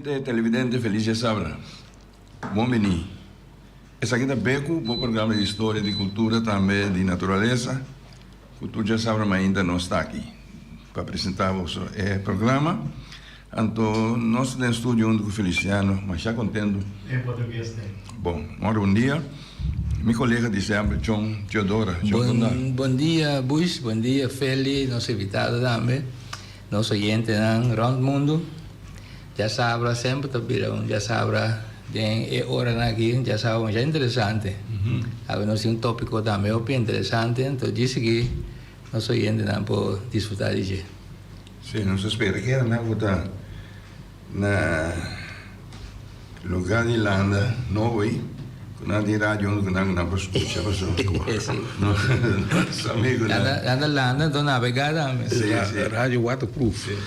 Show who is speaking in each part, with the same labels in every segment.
Speaker 1: oyente, televidente, Felicia Sabra. Bom-vindo. Esse aqui é o programa de história, de cultura, também de natureza. Cultura Sabra, mas ainda não está aqui para apresentar o programa. Então, nós estamos no estúdio junto com o Feliciano, mas já contendo.
Speaker 2: Em português tem.
Speaker 1: Bom dia. Meu colega de sempre, John Teodora.
Speaker 3: Bom dia, Bush. Bom dia, Feli, nosso invitado também. Nosso oyente no Round Mundo. Já sabe, sempre já sabe, tem hora aqui, já sabe, já é interessante. Nós temos tópico também bem interessante, então diz que nosso oyente não pode desfrutar de isso.
Speaker 1: Sim, nós esperamos que na lugar de Irlanda, novo aí, na de rádio, não para escutar, nosso amigo.
Speaker 3: Na Irlanda, estou navegando também.
Speaker 1: Sim,
Speaker 4: rádio waterproof.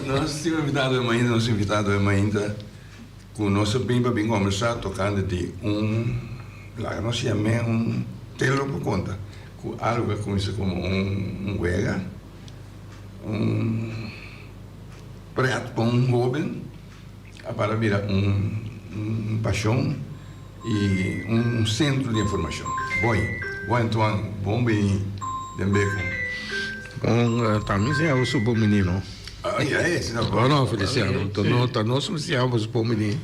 Speaker 1: Nós tínhamos invitado ainda, com o nosso Pimba, bem conversar, tocando de lá nós chamamos telo por conta, com algo que começa como huega, prato para jovem, para virar paixão e centro de informação. Bom Antoine, bom bem,
Speaker 4: Também se é o super menino. Não, Feliciano, nós somos o super menino.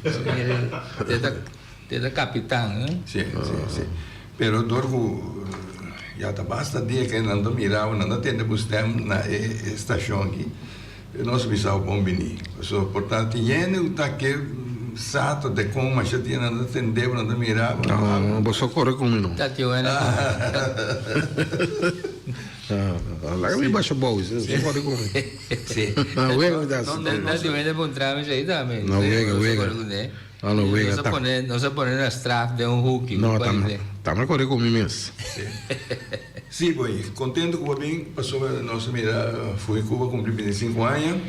Speaker 3: Ele é capitão, né?
Speaker 1: Sim. Pero dorgo já tá basta dia que não mirava, não atende buscamos na estação aqui. Nós precisamos bom menino. Portanto, o que sato de como mas já tinha não atendeu, não mirava.
Speaker 4: Não, você corre comigo.
Speaker 3: Tá tio, né?
Speaker 4: Lá que me baixa boa, você corre comigo.
Speaker 3: Sim.
Speaker 4: Não,
Speaker 3: não te vende bom trâmite aí também.
Speaker 4: Não,
Speaker 3: não se põe na straf de hook.
Speaker 4: Não, também corre comigo mesmo.
Speaker 1: Sim, boy, contente com o bem, passou a nossa mira, foi em Cuba, cumpriu 25 anos.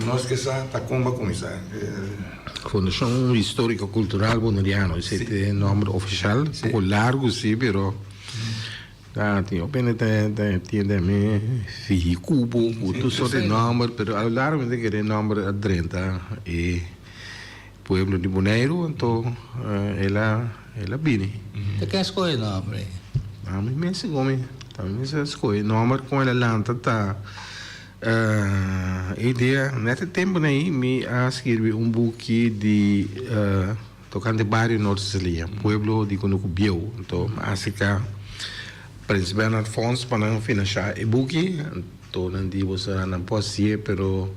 Speaker 1: Nós que está com isso.
Speaker 4: Fundação Histórica Cultural Bonariano, esse é o nome oficial, um pouco largo, sim, pero tinha apenas me fiz Cuba, outro só de nome, pero ao largo de que nome a 30 e Pueblo de Bonaire, então ela vine.
Speaker 3: Você quer escolher o nome?
Speaker 4: Também me escolhe nome com ela lanta tá. Ideia nesse tempo aí me escrevi book de tocante bairro norte-siciliano, Pueblo de Conucubiu. Então assim que Príncipe Bernard Fons para financiar o book, então não digo se não pode ser, pero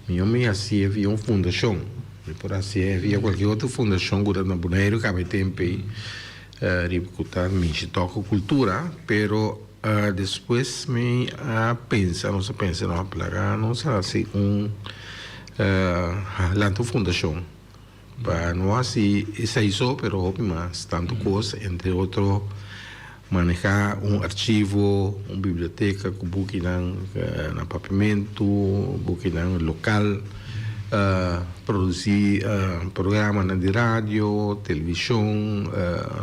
Speaker 4: me assim havia uma fundação, por assim havia qualquer outra fundação que na Bonaire que havia tempo ributar me toca cultura, pero depois me pensa não plaga não será assim lanto fundação para não assim isso pero hobby mais tanto coisa entre outro manejar arquivo biblioteca com book na papamento book local produzir programa na de rádio televisão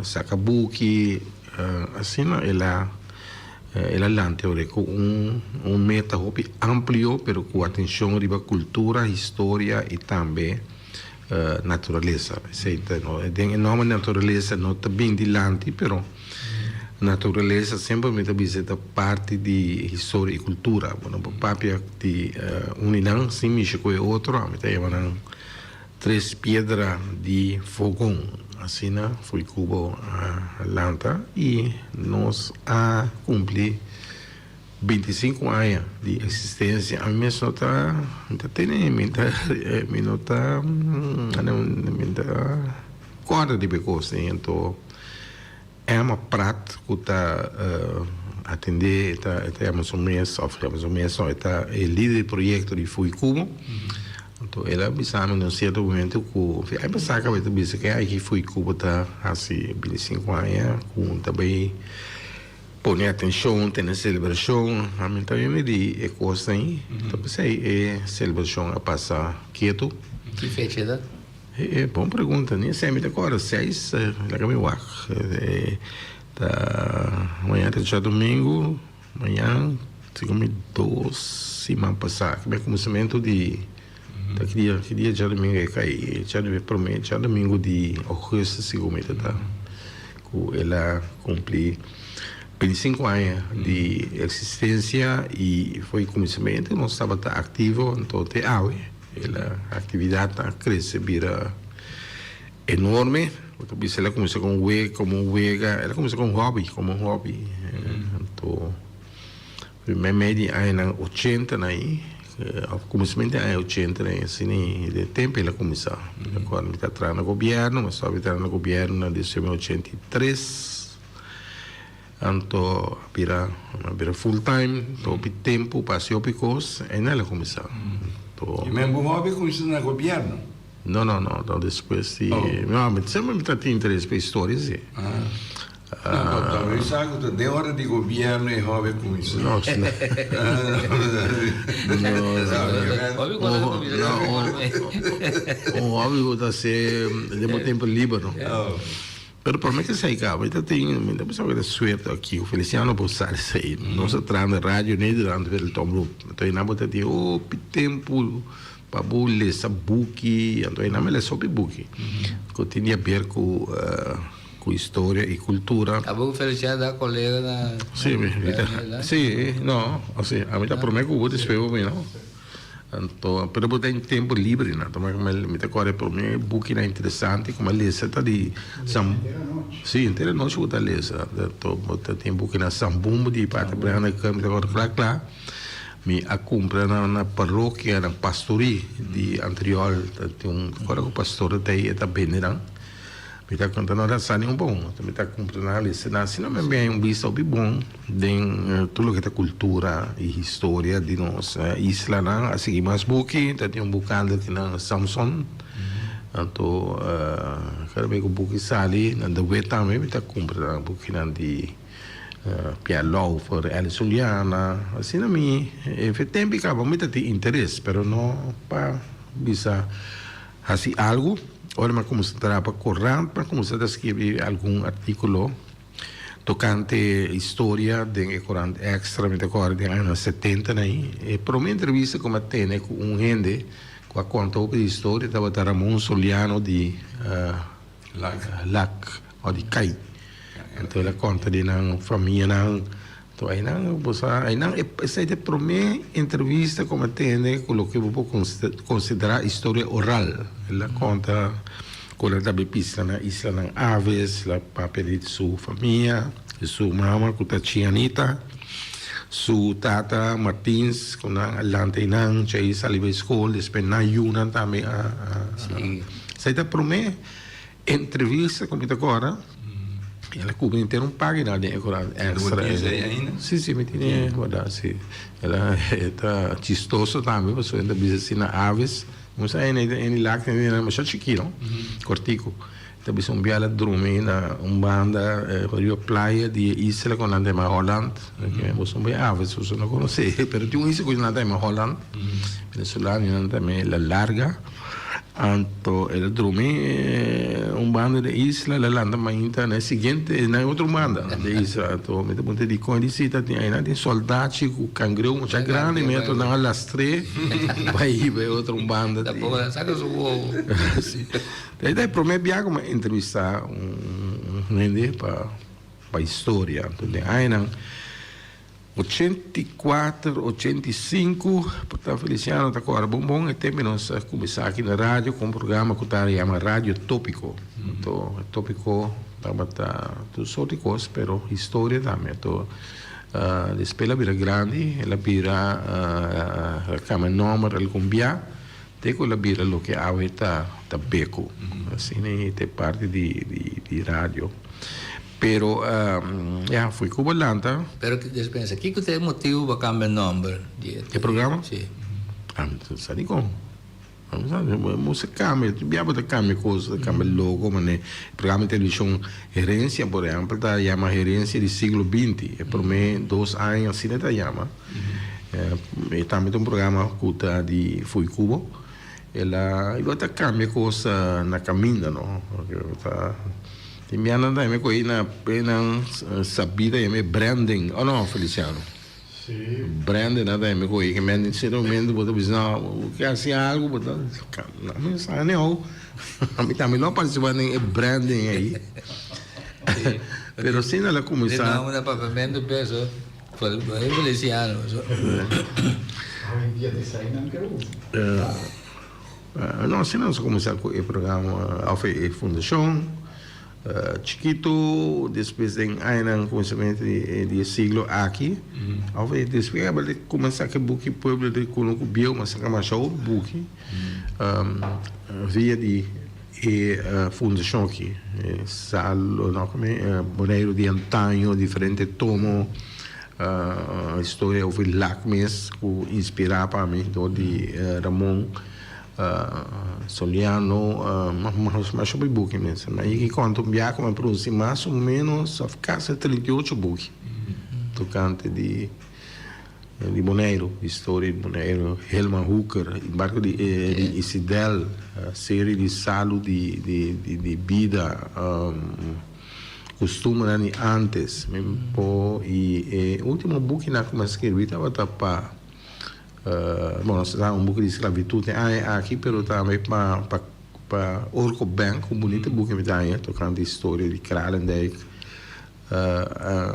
Speaker 4: saca book assim ela lança com meta amplo, pero com atenção à cultura, história e também natureza. Tem enorme natureza, não está bem dilante, pero natureza sempre me visita parte de história e cultura. Bueno, papia de unidade, sim, me chegou outro, me tem três pedras de fogão. Assim, foi Cuba a Atlanta e nós cumprir 25 anos de existência. A minha nota corda de becos, então é uma prática que está atender, está líder de projeto de Fui Cuba. Então, ela pensava num certo momento que aí pensava que aqui foi Cuba tá assim 25 anos com também põe atenção tem a celebração a mim também me di coisa aí então pensei celebração a passar quieto
Speaker 3: que fecha da
Speaker 4: bom pergunta nem sei me agora 6 lá que me uac tá amanhã já domingo amanhã segundo 2 semana passada que é começamento de Que dia já domingo é cair, já domingo de agosto, segundo tá. Ela cumpre 25 anos de existência e foi começamento, nós estava ativo em todo o ano. A atividade cresce, vira enorme. Ela começou com ela começou com como um hobby. Então, primeiro médio ano 80 aí, começamento ano 80 assim, de tempo ela começou. Agora me está atrás no governo, mas só está no governo em 1983. Então, vira full time, todo o tempo passou por coisas, e ela começou.
Speaker 1: E mesmo o hobby começou no governo?
Speaker 4: Não, depois de... Não, mas sempre me tem interesse para histórias, sim.
Speaker 1: Não, eu sabe que de hora de governo e hobby começou.
Speaker 4: Não, o hobby está ser de tempo livre, não? Pero para mim que sai cá, mas tem pessoa que suerte aqui, o Feliciano por sair aí, não se trata de rádio nem durante o tom então aí na bota de tempo para ler sabuki, então aí na mela só buki, que tinha a ver com história e cultura.
Speaker 3: A boa Feliciano da colega na.
Speaker 4: Sim, não, assim, a mim tá por mim que o outro escreveu bem, não. Então, pero eu tenho tempo livre, né? Então, me tá agora por mim, book é interessante, como ele está de sim, inteira noite eu tá lendo. Então, eu tenho book na Sambumbo de Pata Branca, que me agora claro. Me acompanha na paróquia, na pastoria de Antriol, tem agora o pastor daí tá bem, né? Me está contando a sani bom, me está acompanhando ali, se não me bem visto bom, tem tudo que é cultura e história de nossa isla, né? Assim, mas buki, tem bocado que na Samson, então, cada vez que o buki sali, na de também me está acompanhando buki na de Pierre Laufer, Alice Juliana, assim na minha, tempo que acaba me tem interesse, pero não para bisa assim algo. Ora, mas como se trata corrente, mas como se escrever algum artículo tocante história de corrente extra, me acordo de anos 70 aí. E para uma entrevista como tem com gente que contou a história da Ramon Soliano de Lac ou de Cai. Então ela conta de uma família então aí não essa é a primeira entrevista como tem com o que eu vou considerar história oral. Ela conta quando ela estava pista na isla de Aves, lá papel de sua família, de sua mama, que está Anita, sua tata Martins, com a lanterna, que aí saiu da escola, depois na Yuna também. Essa é a primeira entrevista como está agora. Ela cobre inteiro página de extra. Sim, me tinha guardado, sim. Ela está chistoso também, você ainda bisa assim na Aves, mas aí em lá que é mais chiquinho, cortico. Então bisa biala dormir na banda para a praia de Isla com a tema Holland, que você bem Aves, você não conhece, mas tem isso com a tema Holland, venezuelano também la larga. Então, ele dormia banda de isla, ela landa ainda na seguinte, na outra banda de isla. Então, me perguntei de conhecida, tem soldados, com cangreu, muito grande, me entrou na lastre, vai ir para outra banda.
Speaker 3: Da boa, saca o ovo.
Speaker 4: Daí, primeiro viagem, uma entrevista, gente para a história. Então, aí, 84, 85, portanto, Feliciano está agora bom, e terminamos a começar aqui na rádio com um programa que está chama Rádio Tópico. Então, Tópico, está todos os coisas, pero história também. Então, depois ela vira grande, ela vira cama número, ela cambia, depois ela vira o que a está beco, assim, é parte de rádio. Pero, fui com Atlanta.
Speaker 3: Pero despensa, que tem motivo para cambiar o nome?
Speaker 4: De programa?
Speaker 3: Sim.
Speaker 4: Sabe como? Você cambia, você cambia coisas, cambia logo, mas o programa de televisão Herência, por exemplo, está chama Herência do século XX. É por mim, 2 anos assim, está chama. E também tem um programa que está de Fui Cubo. Ela está cambia coisas na caminho, não? Tem minha também com na pena sabida é branding, ou não, Feliciano? Brandon até me coi que me nesse momento botou visão que assim algo botou não sabe não a mim também não participar em branding aí pero sim ela começar
Speaker 3: não na pagamento peso foi feliciano
Speaker 4: não assim nós começar com o programa a fundação chiquito, depois tem ainda começamento de siglo aqui, depois ele começa a buque povo de Colombo, mas que mais o buque via de fundação aqui, salo, não como boneiro de antanho, diferente tomo, história o Lacmes, que inspirava para mim, do de Ramon Soliano, mas sobre book mesmo. Aí quando viaja como produzir mais ou menos a casa 38 book, tocante de Boneiro, história de Boneiro, Helman Hooker, embarque de Isidel, série de salo de vida, costume antes, e o último book na como escrevi estava para bom, um pouco de esclavitud aqui, pero também para Orco Bank, um bonito book me dá, tocando a história de Kralendijk,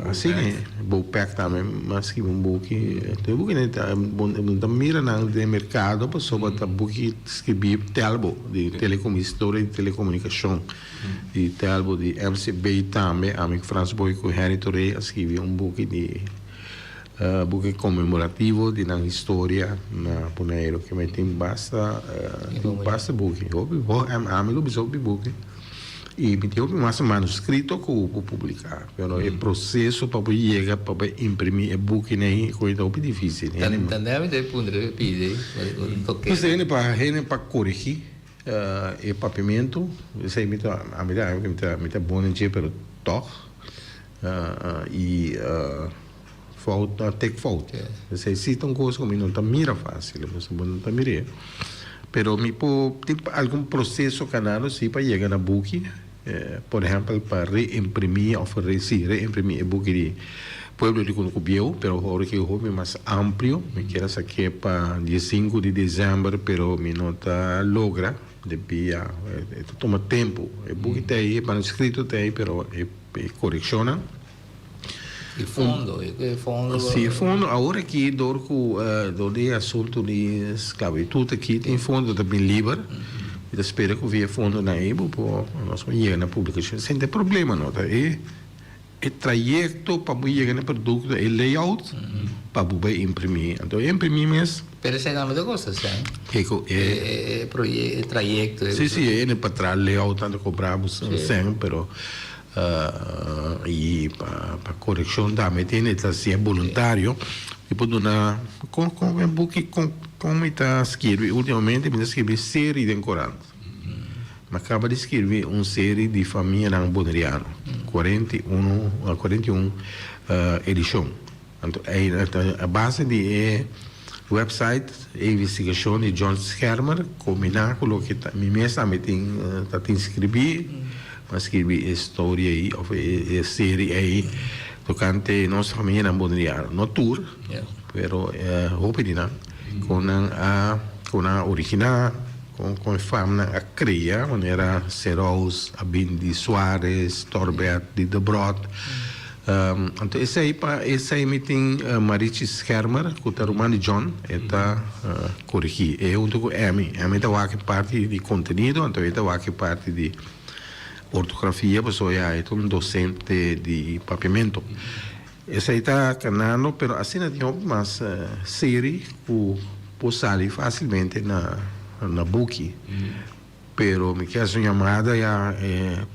Speaker 4: assim, Bopec também, mas que um book, tem book não mira no mercado, para sobre o book escrevi Telbo de história de telecomunicação, de Telbo de MCB também, amigo Franz Boyko, Henry Torre, escrevi um book de buque comemorativo de na história na Boneiro que me tem basta buque amigo bisobi buque e me tem mais manuscrito que o publicar pero o processo para chegar para imprimir o buque nem coisa muito difícil
Speaker 3: também tem ponto de pedir
Speaker 4: mas é para corrigir o papimento isso aí me tá bom nem pero toch e falta take falta se existe coisa como não tá mira fácil você não tá mira pero me tem algum processo canal sim para chegar na book por exemplo para reimprimir ou reimprimir o book de Pueblo de Colombo pero agora que o hobby mais amplo me quero saber para 15 de dezembro pero me não tá logra devia toma tempo o book tá aí manuscrito tá aí pero correciona
Speaker 3: e fundo
Speaker 4: sim fundo agora que do assunto de esclavitud aqui tem fundo também livre eu espero que via fundo na EBO para nós chegar na publicação sem ter problema não tá é trajeto para chegar no produto é layout para poder imprimir então imprimir mesmo
Speaker 3: pero esse nome de coisas é trajeto
Speaker 4: sim é para trás layout tanto cobramos sem pero e para correção também tem que ser voluntário e por uma com book como está escrevi ultimamente me escrevi série de Corão mas acaba de escrever uma série de família na Boneriano 41 edição então a base de website e investigação de John Schermer combinar com o que me mesmo tem escrever mas escrevi história aí, ou série aí, tocante nossa família na Boneriano, no tour, pero opinião, com a original, com a fama a cria, onde era Serraus, Abindi Soares, Torbert de Brot. Então esse aí me tem Marichi Schermer, que é o romano John, está corrigir. E junto com Amy está aqui parte de conteúdo, então está aqui parte de ortografia, pessoa é um docente de papiamento. Essa aí está canal, pero assim não tem mais série que pode sair facilmente na book. Pero me quer uma chamada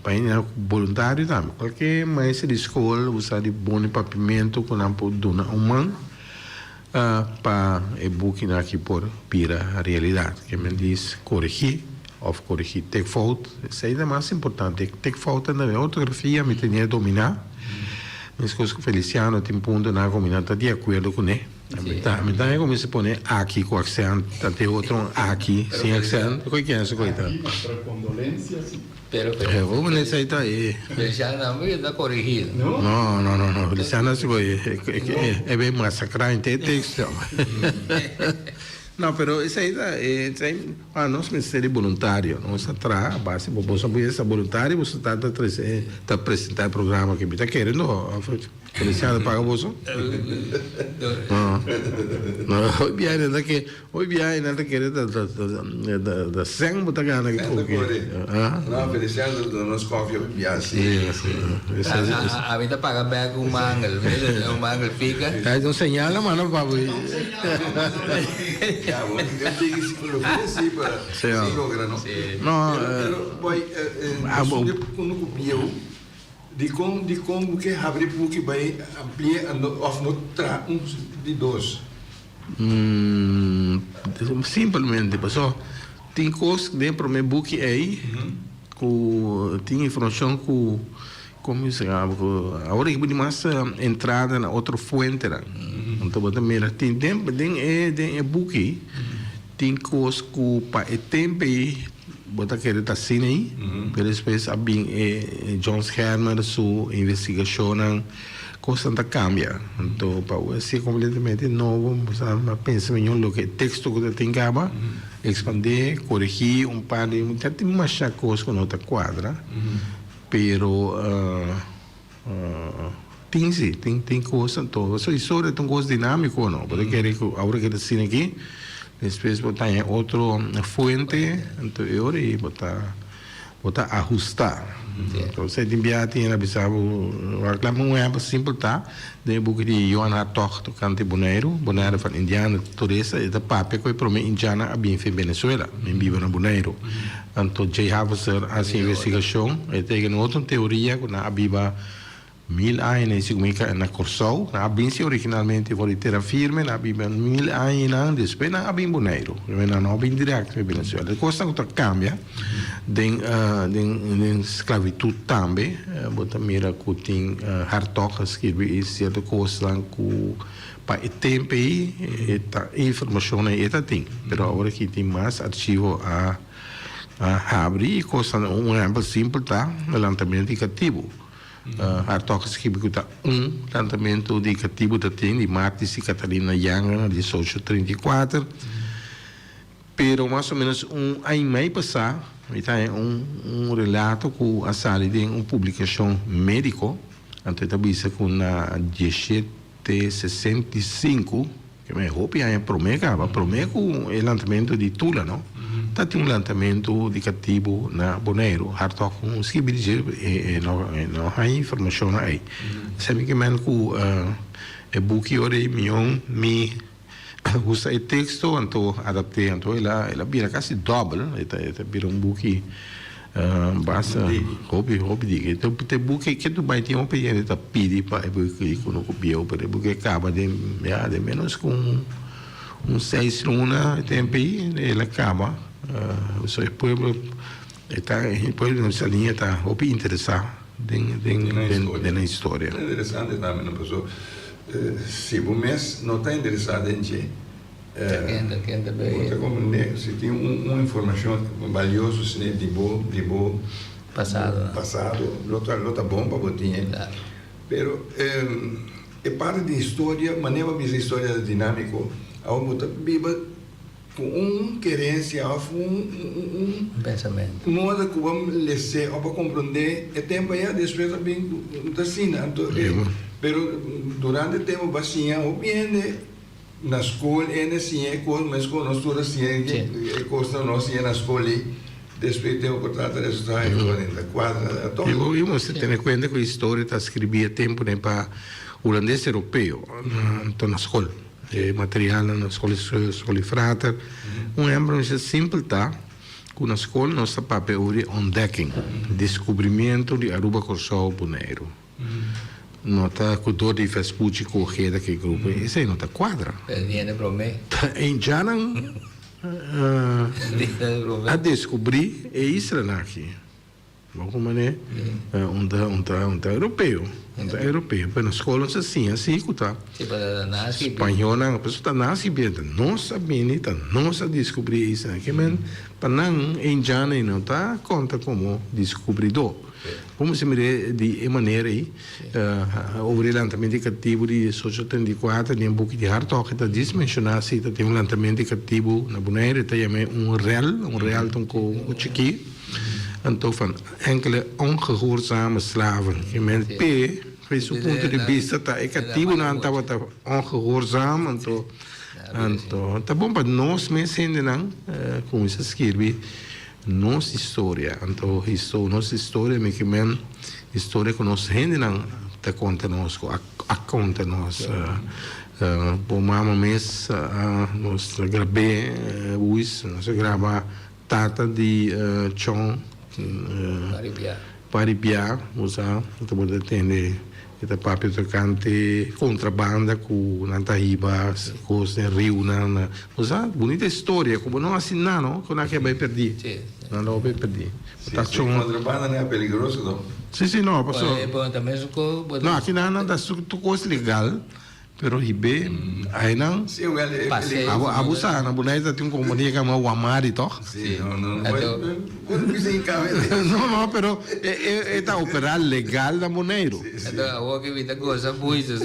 Speaker 4: para ir voluntário também. Qualquer maestro de escola usa de bom papiamento com não pode donar mão para o book aqui por pira a realidade. Que me diz corrigir of corrigir take fault, isso aí é mais importante. Take fault na ortografia me tinha dominar. Mas coisas que Feliciano tem ponto na comunidade está de acordo com ele. A metade como se põe aqui com accent, até outro aqui sem accent. O que é isso, coitado?
Speaker 2: Para condolências,
Speaker 3: Pero
Speaker 4: Como necesita
Speaker 3: Feliciano não está corrigido.
Speaker 4: No. Feliciano se puede. Es bien masacrar en texto. No, pero esa es no es ministerio voluntario, no es atrás, base, vos sabés voluntario, vos está apresentar el programa que me está querendo, Feliciano paga vos. No, hoy viene nada que da sangue botar gana que
Speaker 1: No, Feliciano nos confia viagem.
Speaker 3: A vida paga bem com mangel, o mangel fica.
Speaker 4: Aí não señala, mano, papo.
Speaker 1: Eu tenho esse problema para lograr, não? Não, boy, quando copiou de como que abre porque vai ampliar of no tra de dois.
Speaker 4: Simplesmente, pessoal, tem coisas dentro do meu book aí, tem informação com como se chama, agora que pode mais entrada na outra fonte, então também tem é book, tem coisas que para o tempo aí bota querer tá assim aí, pelo depois a bem John Herman sua investigação coisa não cambia, então para ser completamente novo, você pensa melhor no que texto que tem que expandir, corrigir par de tem mais coisas que não tá quadra, pero tem coisa então, essa história tem coisa dinâmico não, pode querer agora que assim aqui depois botar em outra fonte anterior e botar ajustar. Então, se tem na bisabo, reclamo é simples tá, de buque de Johan Hartog do cante Bonaire van Indiana, turista e da pape que para mim Indiana a bem em Venezuela, em vivo na Bonaire. Então, Jay Haverser a investigação, e tem outra teoria que na abiba 1000 anos se comunica na Corsou, na abinse originalmente foi terra firme, na abiba 1000 anos depois na abim Bonaire, na não bem direto em Venezuela. Coisa que cambia, den esclavitud também, bota mira que tem Hartog escreve certa coisa que para o tempo aí, informação aí tem, mas agora que tem mais arquivo a abrir, coisa um exemplo simples tá, levantamento indicativo. Hartog escreve que levantamento indicativo tem de Martins e Catarina Yang de 1834, pero mais ou menos ano e meio passado, tem relato que a sala de uma publicação médica, então está com na 1765, que me roupa é promega o levantamento de Tula, não? Tá tem levantamento indicativo na Bonaire, Hartog escreve não há informação aí. Sabe que man que é book ore me usa o texto, então adaptei, então ela vira quase double, ela vira book basta hobby diga. Então tem book que tu vai ter um período de pedir para book quando copiou, para book acaba de menos com 6 lunas tempo aí, ela acaba. So o pueblo nessa linha está hobby interessado na história.
Speaker 1: É interessante também, não pessoal. Se o mês não está interessado em se tem uma informação valiosa de bom passado, outra bomba botinha. Pero é parte de história, maneira de história dinâmica, ao botar viva com querência,
Speaker 3: pensamento.
Speaker 1: Modo que vamos ler, para compreender, é tempo aí depois também está assim, pero durante o tempo baixinha, ou bem na escola, é assim, é coisa, mas com nós todas assim, é coisa nós assim na escola, depois tem o contrato de resultado, na quadra,
Speaker 4: e você tem em conta que a história está escrevida tempo para holandês europeu, então na escola. Material na escola frater. Exemplo simples tá, que na escola nossa papel de ontdekking, descobrimento de Aruba Corsou Bonaire. Nota cultura de Vespucci correr daquele grupo, isso aí não tá quadra.
Speaker 3: Viene para mim.
Speaker 4: Em Janan a descobrir é Israel aqui. Como é europeu. Europeu. Mas na escola assim, tá.
Speaker 3: Tipo, nasce.
Speaker 4: Espanhol, a pessoa tá nasce bem, não sabe, tá não sabe descobrir isso, que men, para não enjana e não tá conta como descobridor. Como se me de maneira aí, o levantamento indicativo de social 34, nem um pouco de Hartog, está mencionar se tem um levantamento indicativo na boneira, tem real tão com o chiqui, então van enkele ongehoorzame slaven. Je bent P, van zijn punto de vista, tá ecativo na anta wat ongehoorzaam, então tá bom para nós mesmo não, como se escreve nossa história, então nossa história me que men história que nós gente não tá conta nós, a conta nós, por mama mês nós gravei nós grava tata de chão Paribia, usa, tu pode entender, kita papi tocante contrabanda com Nantahiba, coisa Rio, na, usa, bonita história, como não assinar, não, que não é vai perder, não vai perder.
Speaker 1: Contrabanda não é perigoso, não?
Speaker 4: Sim, não, passou. Não, aqui não anda tu coisa legal. Pero hibe aí não abusar na bonita tem companhia que é o Amari toch
Speaker 1: sim não
Speaker 4: pero está operar legal na Moneiro
Speaker 3: então o que vita coisa buisa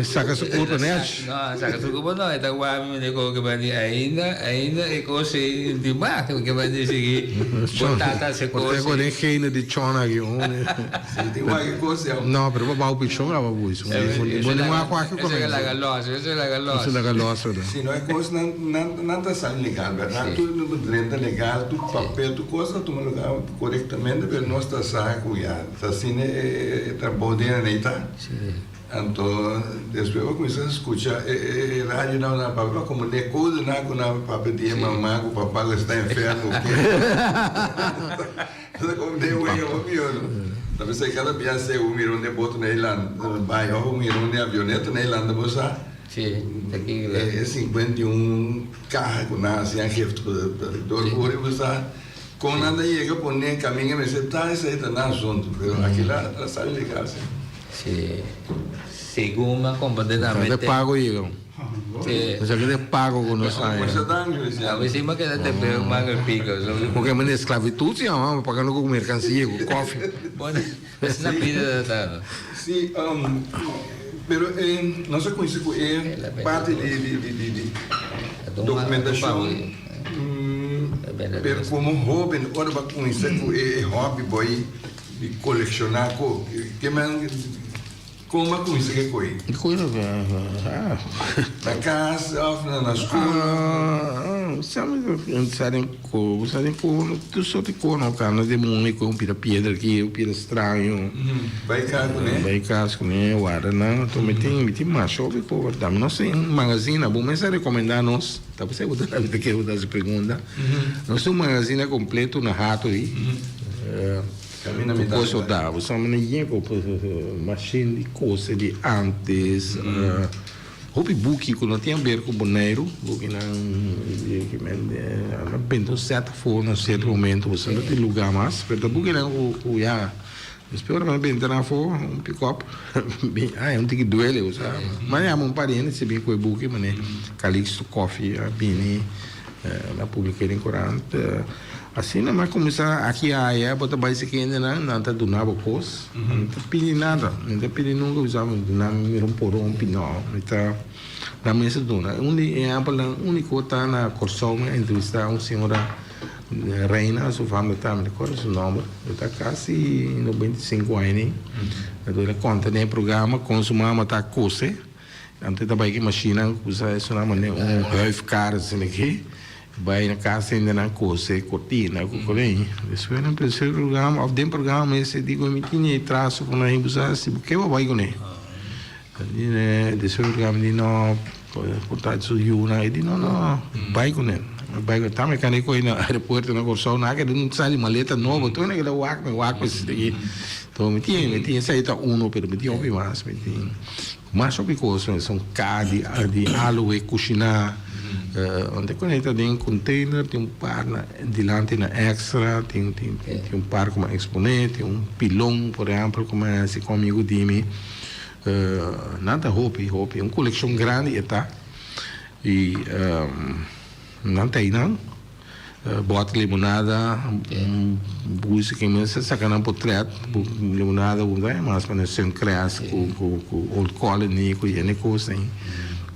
Speaker 4: saca su culpa né
Speaker 3: não saca su culpa não então o homem me digo que vai ainda é coisa de baixo que vai dizer que batata se coisa
Speaker 4: agora é reina de chona aqui
Speaker 1: tem uma coisa
Speaker 4: não pero vai o pichão vai o isso não qualquer coisa
Speaker 3: la galosa.
Speaker 1: Se não é coisa, não está saindo legal, verdade? Tudo dentro legal, tudo papel, tudo coisa, tudo lugar corretamente, mas não está saindo, está assim, está podendo, né, tá? Então, depois eu comecei a escutar, rádio não na papel, como de coisa, não com na papel de mamãe, com o papai está enfermo, como de um eu talvez se cada piace um milhão de boto na Irlanda, bairro um milhão de avioneta na Irlanda, você
Speaker 3: sim, aqui
Speaker 1: é 51 carros na assim que do orgulho você com nada chega por nem caminho mas está isso aí na assunto, aqui lá sai legal
Speaker 3: sim seguma completamente
Speaker 4: pago eu Você quer pago com nós aí?
Speaker 3: A vez cima que até pega mais pica.
Speaker 4: Porque a esclavitud se ama pagando com mercancia, com coffee.
Speaker 3: Bueno, es na vida da.
Speaker 1: Sim, pero nós conhecemos parte de documentação. Pero como hobby, ora para conhecer hobby boy de colecionar que man como com isso que coi?
Speaker 4: Coisa
Speaker 1: na casa, na escola.
Speaker 4: Sabe como tu só te conhece, cara, de muito com pedra aqui, pedra estranho.
Speaker 1: Vai casco, né?
Speaker 4: Vai casco, né? Guarda, não. Tu me tem mais chove por dar. Não sei, magazine, bom, mas recomendar nós. Tá você botar a vida que eu das pergunta. Nós temos magazine completo na rato aí. Coisa da, você não com machine de coisa de antes, hobby book que não tinha a ver com boneiro, book não bem certa forma, em certo momento você não tem lugar mais, mas o book não o já, espero que bem na for pick-up, é um ticket duelo, sabe? Mas é um parente se bem com o book, mas né, Calixto Coffee, a Bini, na publiquei em Corante. Assim, mas começar aqui a botar mais aqui ainda não está do nada coisa, não está pedindo nada, não está pedindo nunca usava não me rompeu não, está na mesa do nada. Único está na Corsão entrevistar uma senhora Reina, sua família está me recordo seu nome, está quase 95 anos, ela conta no programa consumar está coisa, antes estava aqui máquina usa isso na maneira half car assim aqui. Vai na casa ainda na coisa, cortina, com colém. Depois no terceiro programa, ao dentro do programa, esse digo, me tinha traço com a imbusa, se porque eu vai com ele. Depois o programa, ele não, portanto, sou eu, ele não, vai com ele. Bij também kan ik in aeroporto na Corsão na que não sai maleta nova, tu naquela wak daqui. Então me tinha saído uno pero me tinha ouvi mais, me tinha. Mas o que coisa são cadi de aloe cozinhar. Onde conecta tem container, tem par delante na extra, tem par como exponente, pilão, por exemplo, como esse comigo dime. Nada hopi, coleção grande está. E não tem não. Bota limonada, busca que me saca na portrait, limonada, mas para ser crash com old colony, com ene coisa aí.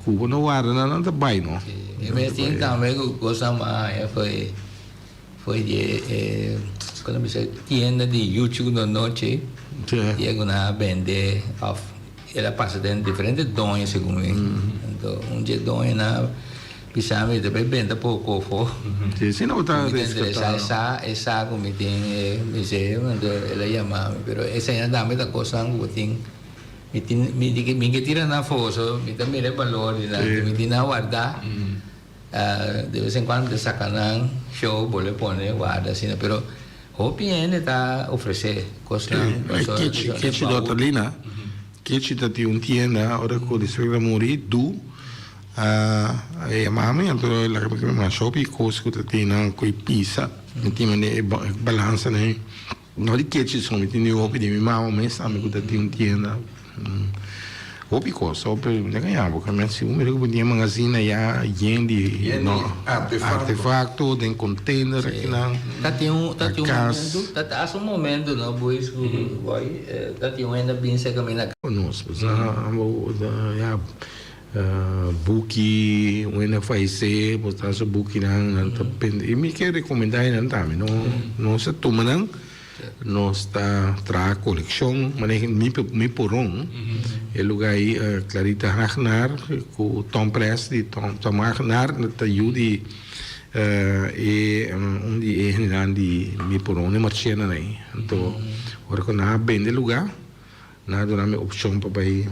Speaker 4: Cuba não guarda não tá bem não.
Speaker 3: Eu tinha também coisa mais foi de quando me disse tienda de YouTube na noite e agora vende off ela passa dentro diferentes dons segundo então dia dons na pisame depois vende pouco for
Speaker 4: se não tá
Speaker 3: essa como tem ela chama pero essa ainda dá muita coisa que tem me que tira na foto me também é valor me tira guardar de vez em quando sacanagem show pode pôr guarda assim pero o PN está oferecer coisa
Speaker 4: que te dá ali na que te dá tienda ora com isso que morri do mami então ela que me shopping coisa que tem na coi pizza tem mané balança né não de que te são tem o de minha mãe mas amigo da tienda Hopi coisa, não ganhava, porque se o meu podia magazine já de artefacto, tem container aqui na.
Speaker 3: Tá um momento, não, pois tá ainda bem se caminha.
Speaker 4: Nós, já buki, ainda faz ser, botar esse buki não, e me quer recomendar ainda também, não se toma não. Nós está traz coleção, mas me porão, é lugar aí Clarita Ragnar, com Tom Press de Tom Ragnar, está ajuda e onde é de me porão é marchena aí, então agora quando há bem de lugar, nada na minha opção para ir,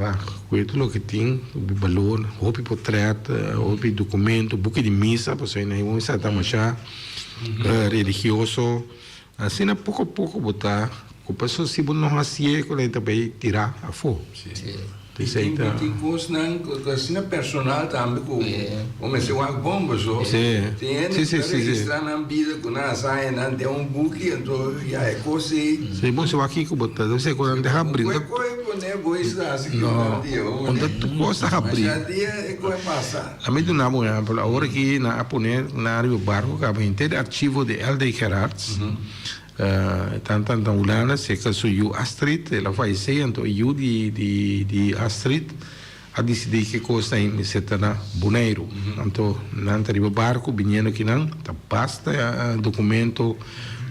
Speaker 4: cuido lo que tem, o valor, hopi portrait, hopi documento, buque de missa, para você não vamos estar machar religioso. Assim, pouco a pouco, botar. O pessoal, se não fazia, ele também tirar a fogo.
Speaker 1: Tem coisas assim, personal também, como se uma bomba só. Tem registrar na vida, quando a saia, tem buque, então já é coisa.
Speaker 4: Sim, bom, se eu aqui, você quando deixa abrindo. Não, quando tu gosta de abrir.
Speaker 1: Mas a dia é coisa passar.
Speaker 4: A mim, do nabo, agora que na Aponé, na área do barco, acaba inteiro arquivo de L.D. Gerards. Tanto Ulana, se que sou Astrid, ela vai ser, então eu de Astrid, a decidir que coisa em se na Boneiro. Então, não tem barco, vinhando aqui não, tá basta documento,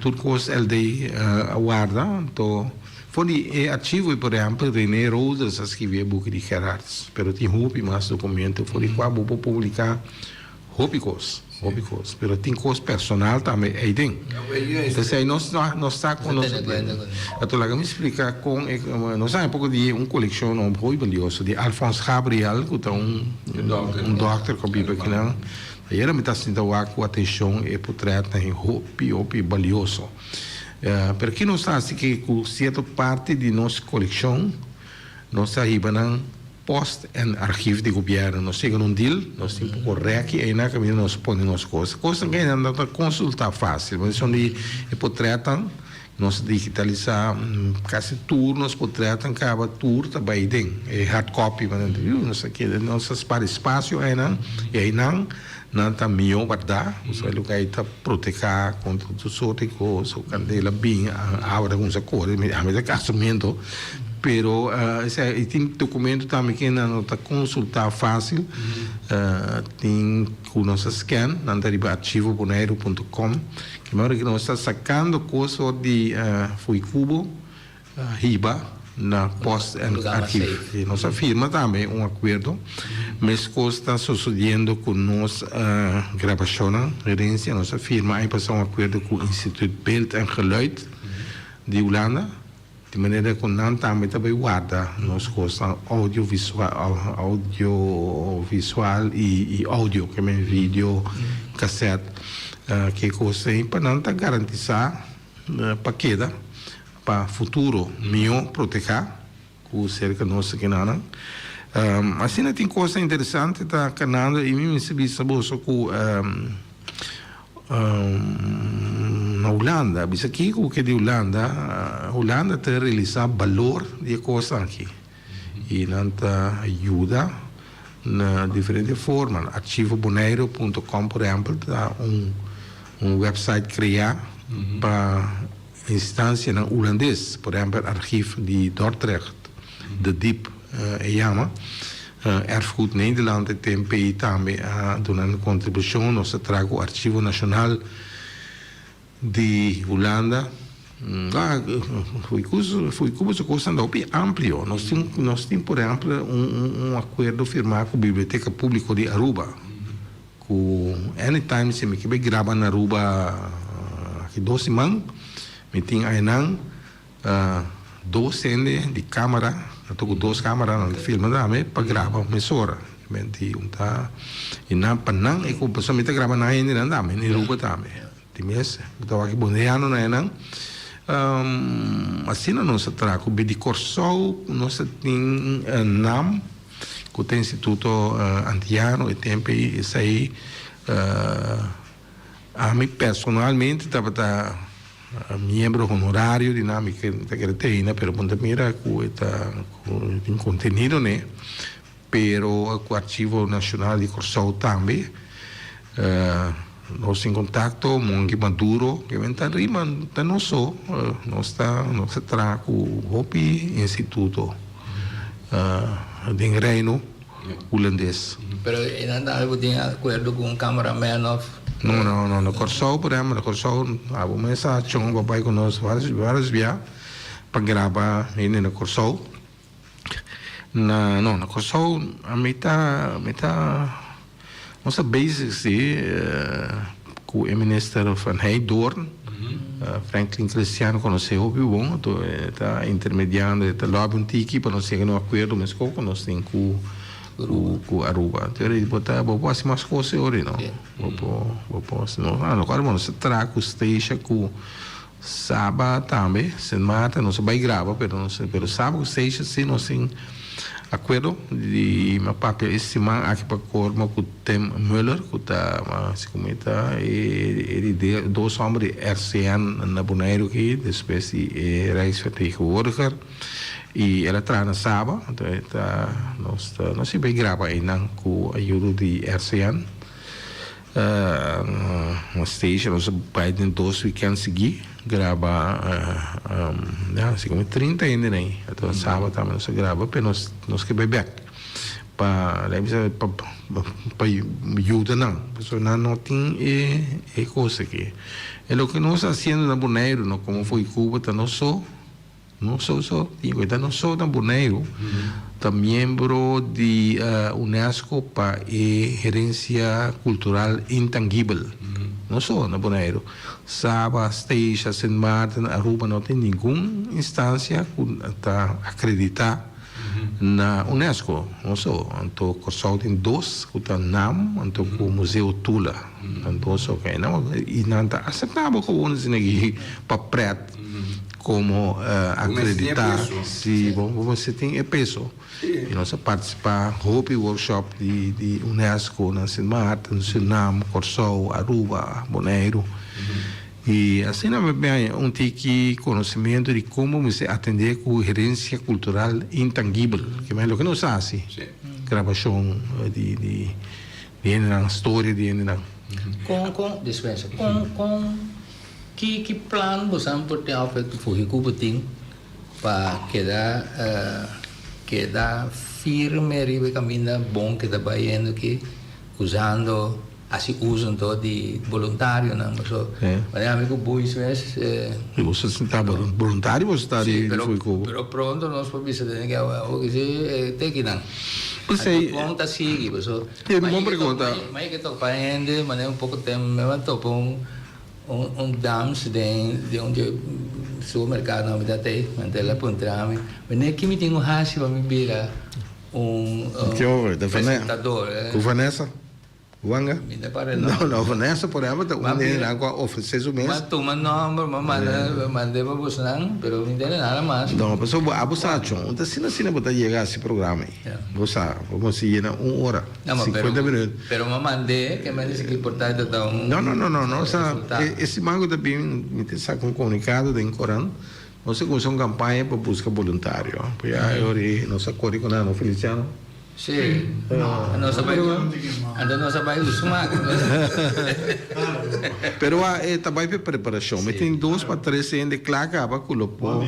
Speaker 4: tudo coisa LD aguarda, então foi ativo, por exemplo, René Rosas escreveu book de Gerards, pero tem roupa mais documento, foi qual vou publicar roupa pero tem coisa personal também aí tem. Então aí nós está com nós. Então lá me explicar com nós há pouco de coleção muito valioso de Alphonse Gabriel, que é doctor que vive aqui não. Aí era me está sentindo a atenção e portrait tem roupa valioso. Porque nós está assim que com certa parte de nossa coleção nós arriba não post en archivo de governo. Nós chegamos num deal, nós temos correto e aí na caminho nós põe as coisas. Coisas que ainda não consultar fácil, mas são de portrait, nós digitalizar quase tudo, nós portrait acaba tudo também tem hard copy, mas não sei que nós para espaço aí não e aí não está melhor guardar, o lugar está proteger contra tudo outras coisas, o candela bem, abre algumas coisas, a mesma casamento. Pero tem documento também que não está consultar fácil, tem o nosso scan, na archivo.boneiro.com, que nós está sacando coisas de Fuicubo, Riba, na post arquivo. E nossa firma também acordo, mas coisas está sucedendo com nossa gravação, herência, nossa firma, aí passou acordo com o Instituto Beeld en Geluid de Holanda, de maneira que não também guarda nos coisas audiovisual e áudio, que é vídeo, cassete que coisa para não garantizar para queda para futuro melhor proteger com cerca nossa que não assim tem coisa interessante da Canadá e mim se vê saboso com na Holanda, bisa aqui o que de Holanda, Holanda tem realizar valor de coisa aqui e não ajuda na diferentes formas. Archivoboneiro.com, por exemplo, dá website criar para instância na holandês, por exemplo, arquivo de Dordrecht, de DIP, chama. Erfgoed Nederland e TMPI também donando contribuição. Nós trazemos o Arquivo Nacional de Holanda. Foi coisa ampla. Nós temos, por exemplo, acordo firmado com a Biblioteca Pública de Aruba. Anytime se me quer gravar na Aruba aqui 2 semanas, me tem aí 2 cenas de câmera. Eu estou com 2 câmeras no filme também para gravar uma emissora. E na Panang, eu pessoal me está gravando na Índia também, em Aruba também. Times, estou aqui bondeando na Índia. Assim nós trago o de Corsol, nós tem NAM, que tem Instituto Antiano e tempo isso aí. A mim personalmente estava membro honorário dinâmica da Creteina, pero ponte mira tem conteúdo, né? Pero o Arquivo Nacional de Corsol também, nós em contato, Mongi Maduro, que vem estar aí, mas não só, nós traz o Hopi Instituto de Reino holandês.
Speaker 3: Pero ainda tem acordo com o cameraman of
Speaker 4: No, no Corsol, por exemplo, no Corsol, a mensagem, o papai conosco várias vezes para gravar no Corsol. No Corsol, a metade, nossa base, com o ministro Van Heijdoorn, Franklin Cristiano, conheceu o bom, está intermediando, está lá um tiki, para nós chegar no acordo, mas como nós temos com Aruba. Então, ele botar assim mais coisas hoje, não? Agora, nós traz o station com Saba também, sem mata, não se vai gravar, pero Saba o station, sim, nós temos acordo de meu papel estimar aqui para Corma com o Tim Müller, que está, se comenta, ele deu 2 homens de RCN na Bonaire aqui, depois de Rijksvertegenwoordiger. E ela traz na Saba, então nós sempre gravamos aí com a ajuda de RCN. Uma station, nós vamos em 2 weekends seguir, gravar, como 30 ainda, né? Então, Saba também nós gravamos, mas nós que beber. Para ajuda, não. Porque não tem coisa aqui. É o que nós estamos fazendo na Bonaire, como foi Cuba, não só. Não só da Bonaire, está membro de Unesco para a gerência cultural intangível. Não só na Bonaire. Saba, Steixa, Saint Martin, Aruba não tem nenhuma instância que está acreditada na Unesco. Não só. Então, Corsol tem 2, que está NAM, então o Museu Tula. Então, só que não, e não está aceitável com o para preto. Como acreditar se você tem peso. E nós participar Hopi Workshop de Unesco, na Saint Martin, Sinam, Corsol, Aruba, Bonaire. E assim não tem conhecimento de como você atender com gerência cultural intangível, que é o que nós fazemos. Gravação de história de
Speaker 3: dispensa. Que plano você pode ter para Cuba para quedar firme e caminhar bom que está indo aqui usando assim usam todo de voluntário não mas amigo bois você
Speaker 4: está voluntário você está de Cuba
Speaker 3: pero pronto nós podemos dizer que o que tem que não
Speaker 4: você
Speaker 3: conta sigue pessoal
Speaker 4: uma pergunta
Speaker 3: mas que estou fazendo mas pouco tempo me levantou dams de onde supermercado não me dá tem mantela pontrame mas nem que me tem raci para me virar apresentador
Speaker 4: com Vanessa Wanga?
Speaker 3: Minta para
Speaker 4: No, nessa por exemplo, tá um agora oferecer o mês.
Speaker 3: Mas tu número, mandei para você não, pero não tem nada mais.
Speaker 4: Não, pessoal, abusação. Então, se não botar chegar esse programa, você vamos ir na 1 hora, 50 minutos.
Speaker 3: Pero me mandei que me disse que importante tá
Speaker 4: Não, esse mango também me tem saco um comunicado de Corão. Você começou uma campanha para buscar voluntário. Porque aí nossa código não Feliciano.
Speaker 3: Sim. Não sabia usar.
Speaker 4: Pero também para preparação. Mas tem 2 para 3 anos de claca para colocar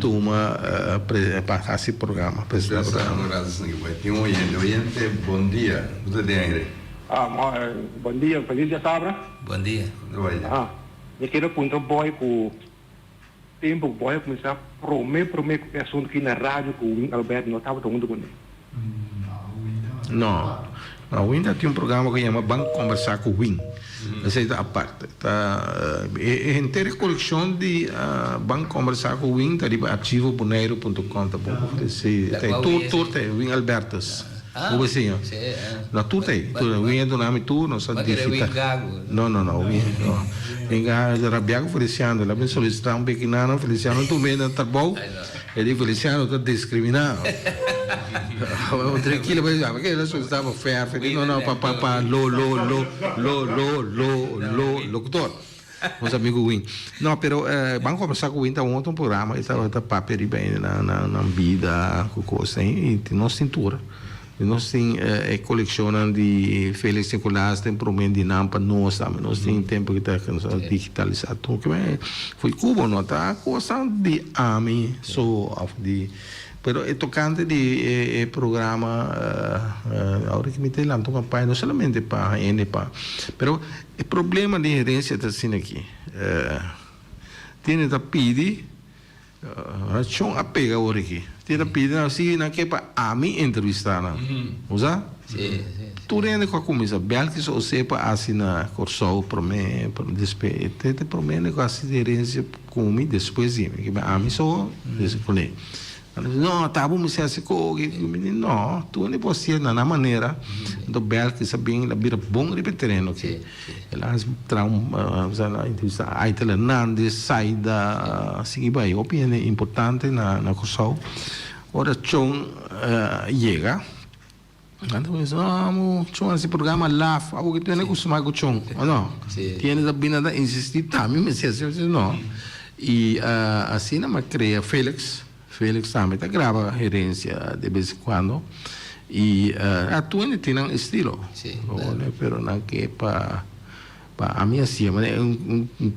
Speaker 4: turma para esse programa.
Speaker 1: Tem um oyente, bom dia. Você tem aire?
Speaker 2: Bom dia, feliz dia sabra.
Speaker 3: Bom dia.
Speaker 2: Eu quero apontar boy com tempo boy começar a prometer que assunto aqui na rádio com o Alberto não estava tomando conta.
Speaker 4: Não. O Win tem um programa que chama Banco Conversar com o Win. Essa é a parte. É inteira coleção de Banco Conversar com o Win, está ali archivo.neiro.com. Tem tudo, tem Win Albertas. O vizinho. Não, tudo tem. O Win é do nome tu, não sabe digitar. Não. O Win. Em Rabiago Feliciano, lá vem solicitar um pequenano, Feliciano, tu vem tá bom? Ele Feliciano está discriminado. Tranquilo, porque ele solicitava ferro, não, papá, locutor. Meus amigos Win. Não, pero vamos conversar com o Win, tá um outro programa, está papel bem na vida, com coisa, e nós cintura. Nós temos coleção de Félix Nicolás, tem problema de nampa nós também. Nós temos tempo que está digitalizado. Então, foi Cuba, não está coisa de AMI, de. Pero é tocante de programa, agora que me tem lá, então, pai, não somente para NPA. Pero o problema de herência está assim aqui. Tem que pedir, não apega agora aqui. Tem que pedir, assim, não quer para a mim entrevistar, não. Usa?
Speaker 3: Sim.
Speaker 4: Tu ainda com a comissão, belkis ou sepa assina corso para mim, para despedir, tem para mim com a herência comigo depois de mim, a mim só descolhe. Não, tá bom, você acha que não, tu não pode ser na maneira do belkis sabem la bira bom repetirendo que ela trauma, entrevista Aitel Hernandes, Saida, assim vai, opinião importante na corso. Ora chon chega. Então, chon esse programa lá, algo que tu não costuma com chon, não? Tiene a bina insistir também, mas não. E assim não cria Félix também tá grava herência de vez em quando e atualmente tem um estilo, pero não que para a minha sim, mas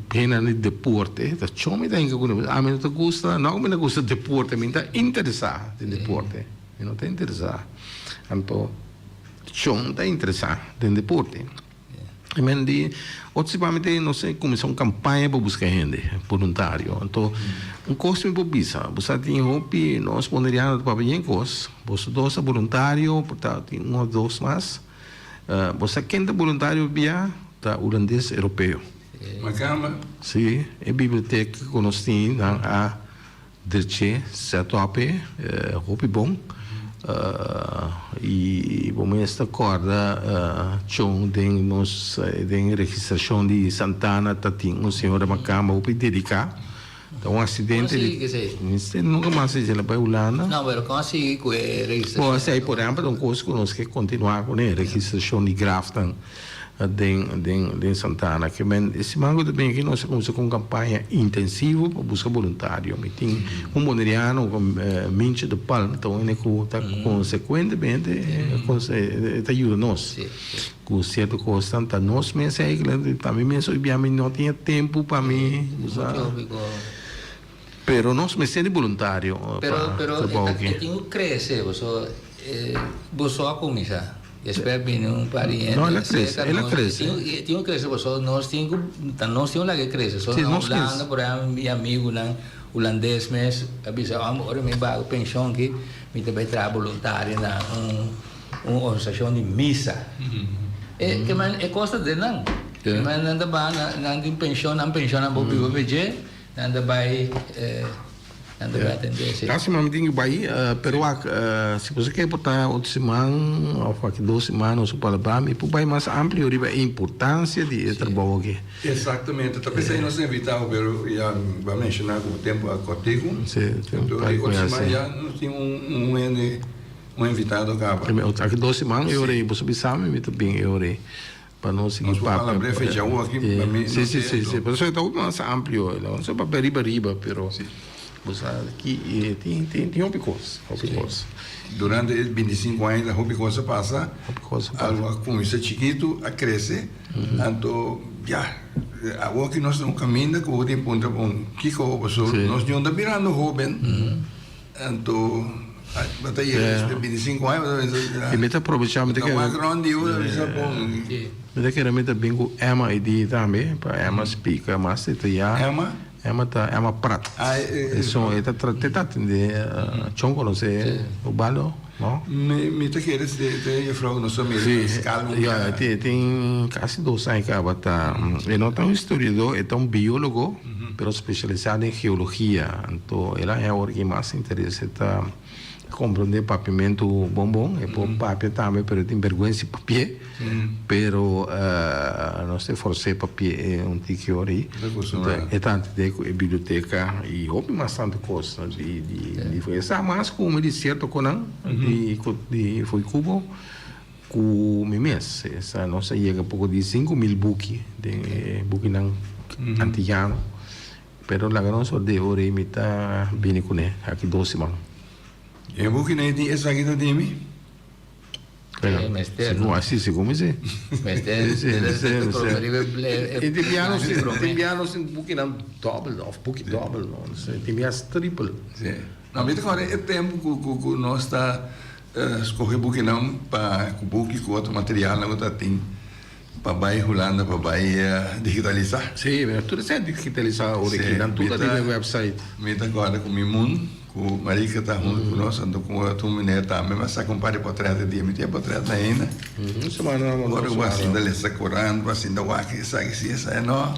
Speaker 4: pena de deporte, tá chome tem que a mim não gosta, não me gosta de deporte, me tá interessado em deporte, me não tá interessado, então chome tá interessado em deporte. Mas ultimamente não sei começou uma campanha para buscar gente voluntário. Então custo muito bisa. Você tem hobby, nós poderíamos para bem coisa. Você dois voluntário, portanto tem ou dois mais. Você quem é voluntário via da holandês europeu.
Speaker 1: Macamba?
Speaker 4: Sim, é biblioteca que nós temos a Derche, Setop, hobby bom. E vamos esta corda chão tem registração de Santana tatim um senhor da Macamba o dedicar então um acidente nunca mais se ela vai Holanda
Speaker 3: não mas como assim com registração
Speaker 4: pode ser por exemplo um curso que nós quer continuar com a registração de Grafton de Santana que esse mango também que nós começamos com uma campanha intensiva para buscar voluntário mas tem boneriano com Minche de Palma então ele está consequentemente está ajuda nós com certo constante nós mesmo também mesmo não tinha tempo para mim usar pero nós me sente voluntário
Speaker 3: pero tenho que crescer você a comissão espero que não pare
Speaker 4: não ela cresce
Speaker 3: tenho que crescer nós temos lá que crescer só na Holanda por exemplo meu amigo lá holandês mas avisa agora me vai pensão que me também trabalha voluntário na uma organização de missa que man é costa de não mas nada ba na pensão não vou pedir nada vai Ando vai atender, sim.
Speaker 4: Assim, mas tem que vai, pero se você quer botar outra semana, ou aqui 2 semanas, ou para lá, me vai mais amplo, a importância de trabalho aqui.
Speaker 1: Exatamente, talvez aí nós evitamos, pero já vai mencionar com o tempo a contigo.
Speaker 4: Sim,
Speaker 1: Então, outra semana já não tinha um invitado acaba.
Speaker 4: Aqui 2 semanas, eu orei, você sabe, me também eu orei. Para não seguir
Speaker 1: nós papo. Nós breve já aqui para mim.
Speaker 4: Sim. Por isso está muito mais amplo, não só para riba, pero você aqui tem uma coisa.
Speaker 1: Durante 25 anos, a coisa passa, algo como isso chiquito, a crescer, então, já, agora que nós estamos caminhando, que tem ponto bom, que nós estamos virando jovem, então, até 25 anos,
Speaker 4: e me está aproveitando que
Speaker 1: é grande,
Speaker 4: eu quero me bem com Emma e de também, para Emma explica mais detalhado. Emma Prat. Isso é tratado de chongo, não sei, o balo, não?
Speaker 1: Me te queres de frau não sou mesmo, calmo.
Speaker 4: Tem quase 2 anos que ela está. Ele não é um historiador, é um biólogo, mas especializado em geologia. Então, ela é a que mais interessa está compreender papimento bombom, é por papel também, mas tem vergonha de papel. Pero não sei forse papel é um tico aí. É tanto de biblioteca e houve bastante coisa de foi essa mais como de certo conan de foi cubo com mês essa nossa chega pouco de 5.000 buki de buki não antigano. Pero la gran sorte de ore imita bini kune aqui 2 semanas.
Speaker 1: E buki nem tem essa aqui do time.
Speaker 4: Não assim se como se. E tem pianos em buki não double of buki double não sei tem pianos triple.
Speaker 1: Não me agora é tempo que nós está escolher buki não para com buki com outro material não tá tem para vai Holanda para vai digitalizar.
Speaker 4: Sim, mas tudo é digitalizar original tudo tem no website.
Speaker 1: Me agora com Mimun com Marica está junto conosco, ando com outro menino também, mas sabe compare portrait de me tem portrait ainda.
Speaker 4: Semana
Speaker 1: agora o assim da lesa corando, assim da waki, sabe se essa é não.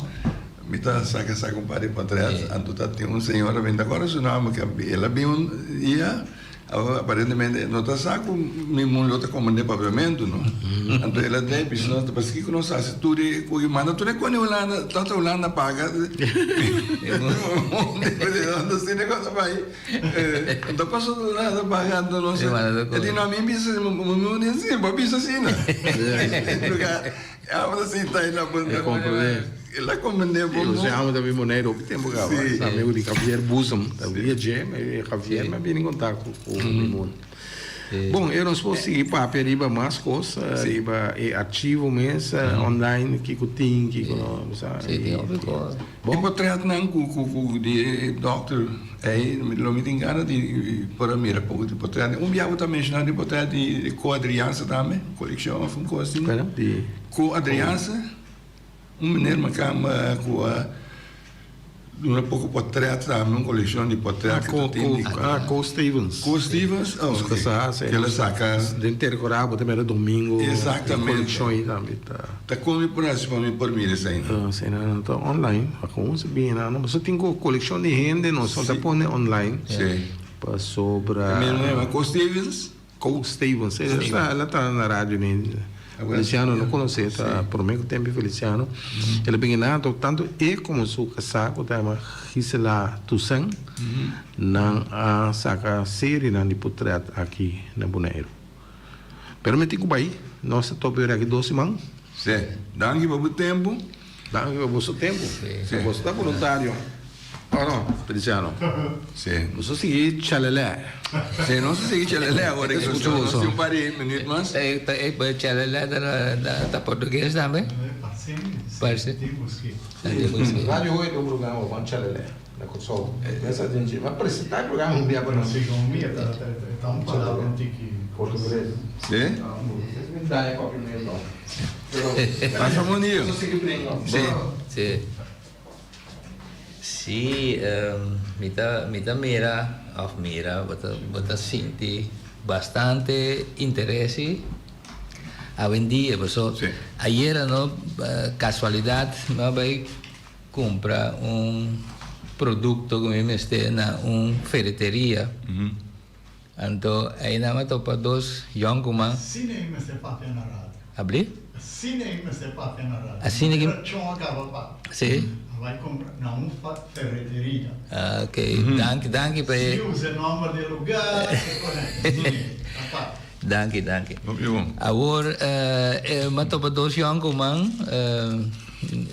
Speaker 1: Me tá sabe compare portrait, ando tá tem senhora vem agora o nome que ela viu ia aparentemente não está saco me mundo está comandando papiamento não então ela deve não está porque que não sabe se tudo o que manda tudo é quando Holanda tanta Holanda paga não sei negócio vai então passou Holanda pagando não sei é de nome bisa não assim babisa assim né agora assim tá aí na bunda ela comandou bom
Speaker 4: você ama também monero que tempo gava sabe o de Javier Busam havia gem Javier mas bem em contato com o mundo. Bom, eu não posso seguir para periba mais coisas, riba é arquivo mesmo online que tem que sabe.
Speaker 3: Sim, tem outra coisa.
Speaker 1: Bom, eu portrait não com de doctor aí não me engano de para mira pouco de portrait viago também mencionar de portrait de co-Adriança também coleção foi coisa assim
Speaker 4: de
Speaker 1: co-Adriança menino macama com um pouco portrait também uma coleção de portrait
Speaker 4: com Stevens
Speaker 1: que ela saca
Speaker 4: de intercorabo também era domingo
Speaker 1: exatamente
Speaker 4: coleção aí também
Speaker 1: tá como por mim isso aí
Speaker 4: então online como se bem não mas tem coleção de gente não só tá põe online para sobra
Speaker 1: mesmo com Stevens
Speaker 4: ela tá na rádio né Feliciano não conhecia, por meio tempo Feliciano. Ele bem-vindo tanto como seu casaco, tá uma Gisela Toussaint, na saca série na portrait aqui na Bonaire. Permite que vai, nós estamos aqui 2 semanas.
Speaker 1: Sim, danke para o tempo.
Speaker 4: Danke para o seu tempo. Você está voluntário. Oh no, Feliciano.
Speaker 1: Sim.
Speaker 4: Você segue Chalelé.
Speaker 1: Sim, não se segue Chalelé agora que nós temos um par de minutos mais.
Speaker 3: É Chalelé da português também? Parece.
Speaker 4: Rádio 8 é um programa com Chalelé. Na Kosovo. Essa gente vai apresentar o programa um dia para nós.
Speaker 5: Está um palavra antiga
Speaker 4: português.
Speaker 1: Sim?
Speaker 4: Me dá a cópia mesmo.
Speaker 1: Passa um dia.
Speaker 3: Sim. Sim, mira, bota senti bastante interesse a vendia, pessoal. Ayer no casualidad me vai comprar produto come me ste na ferreteria. Então, aí na matopa dos young
Speaker 5: Cine me se fate na radio.
Speaker 3: abri?
Speaker 5: Cine me se fate na radio.
Speaker 3: Assim que
Speaker 5: Ciò acaba pa.
Speaker 3: sim.
Speaker 5: Vai comprar na ferreteria.
Speaker 3: Ah, ok. Danke
Speaker 5: Si
Speaker 3: per
Speaker 5: usa il nome del lugar,
Speaker 3: danke.
Speaker 1: Muito bom.
Speaker 3: Agora, matopa dos young